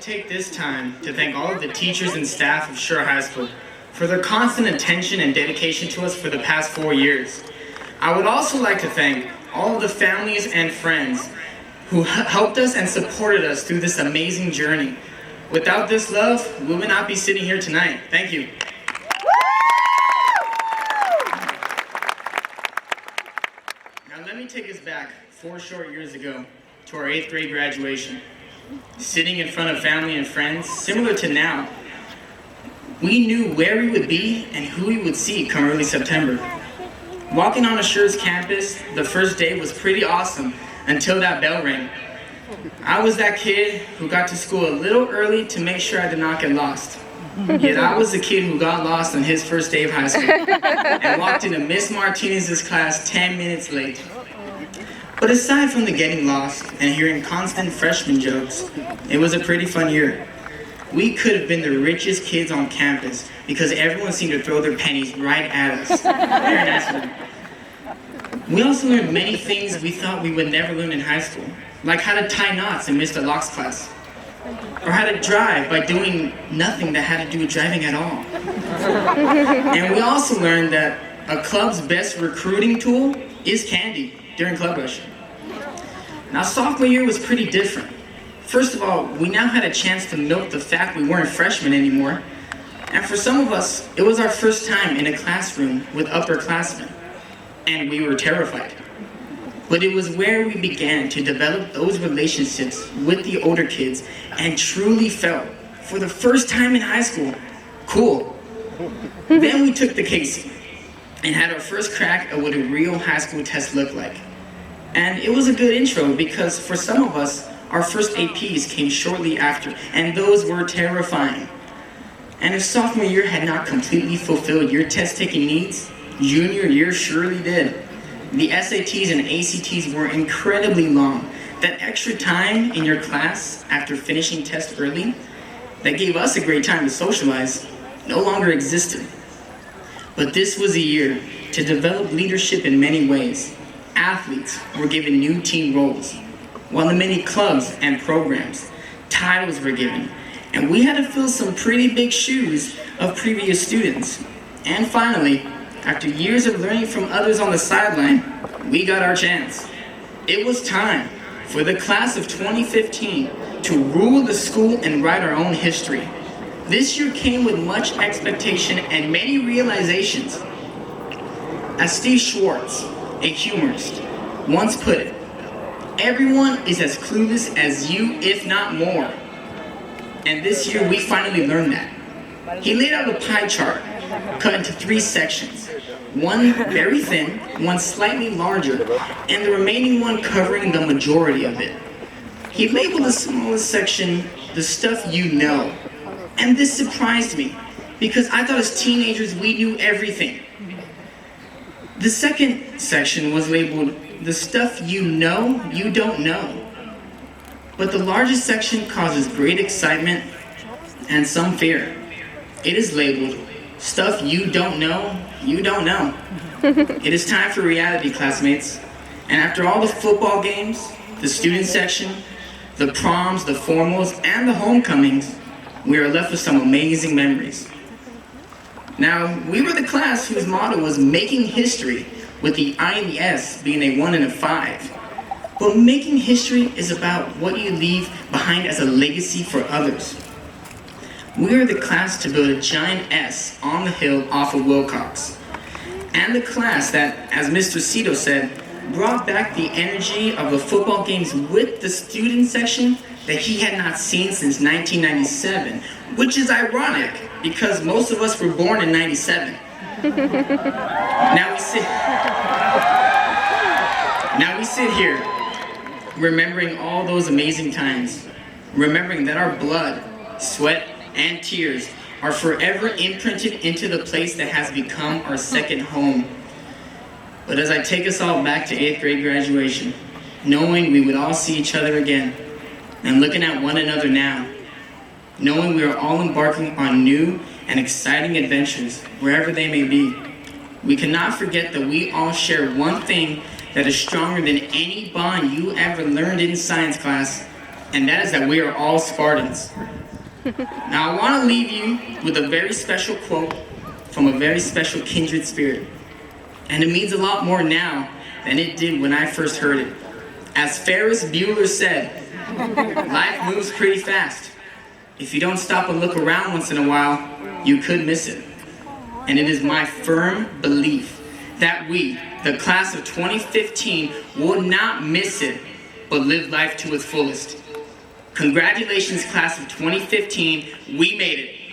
take this time to thank all of the teachers and staff of Shore High School for their constant attention and dedication to us for the past 4 years. I would also like to thank all of the families and friends who helped us and supported us through this amazing journey. Without this love, we would not be sitting here tonight. Thank you. Now let me take us back 4 short years ago to our 8th grade graduation. Sitting in front of family and friends, similar to now, we knew where we would be and who we would see come early September. Walking on Assure's campus the first day was pretty awesome until that bell rang. I was that kid who got to school a little early to make sure I did not get lost. Yet I was the kid who got lost on his first day of high school and walked into Miss Martinez's class 10 minutes late. But aside from the getting lost and hearing constant freshman jokes, it was a pretty fun year. We could have been the richest kids on campus because everyone seemed to throw their pennies right at us. Very nice of them. We also learned many things we thought we would never learn in high school, like how to tie knots in Mr. Locke's class, or how to drive by doing nothing that had to do with driving at all. And we also learned that a club's best recruiting tool is candy during club rush. Now, sophomore year was pretty different. First of all, we now had a chance to milk the fact we weren't freshmen anymore. And for some of us, it was our first time in a classroom with upperclassmen, and we were terrified. But it was where we began to develop those relationships with the older kids and truly felt, for the first time in high school, cool. Then we took the case and had our first crack at what a real high school test looked like. And it was a good intro because for some of us, our first APs came shortly after, and those were terrifying. And if sophomore year had not completely fulfilled your test-taking needs, junior year surely did. The SATs and ACTs were incredibly long. That extra time in your class after finishing tests early, that gave us a great time to socialize, no longer existed. But this was a year to develop leadership in many ways. Athletes were given new team roles, while in many clubs and programs, titles were given, and we had to fill some pretty big shoes of previous students. And finally, after years of learning from others on the sideline, we got our chance. It was time for the class of 2015 to rule the school and write our own history. This year came with much expectation and many realizations. As Steve Schwartz, a humorist, once put it, everyone is as clueless as you, if not more. And this year we finally learned that. He laid out a pie chart cut into 3 sections. One very thin, one slightly larger, and the remaining one covering the majority of it. He labeled the smallest section, the stuff you know. And this surprised me, because I thought as teenagers we knew everything. The second section was labeled, the stuff you know you don't know. But the largest section causes great excitement and some fear. It is labeled, stuff you don't know you don't know. It is time for reality, classmates. And after all the football games, the student section, the proms, the formals, and the homecomings, we are left with some amazing memories. Now, we were the class whose motto was making history, with the I and the S being a 1 and a 5. But making history is about what you leave behind as a legacy for others. We are the class to build a giant S on the hill off of Wilcox. And the class that, as Mr. Cito said, brought back the energy of the football games with the student section that he had not seen since 1997, which is ironic because most of us were born in 97. Now we sit here remembering all those amazing times, remembering that our blood, sweat, and tears are forever imprinted into the place that has become our second home. But as I take us all back to 8th grade graduation, knowing we would all see each other again, and looking at one another now, knowing we are all embarking on new and exciting adventures wherever they may be, we cannot forget that we all share one thing that is stronger than any bond you ever learned in science class, and that is that we are all Spartans. Now, I want to leave you with a very special quote from a very special kindred spirit. And it means a lot more now than it did when I first heard it. As Ferris Bueller said, life moves pretty fast. If you don't stop and look around once in a while, you could miss it. And it is my firm belief that we, the class of 2015, will not miss it, but live life to its fullest. Congratulations, class of 2015, we made it.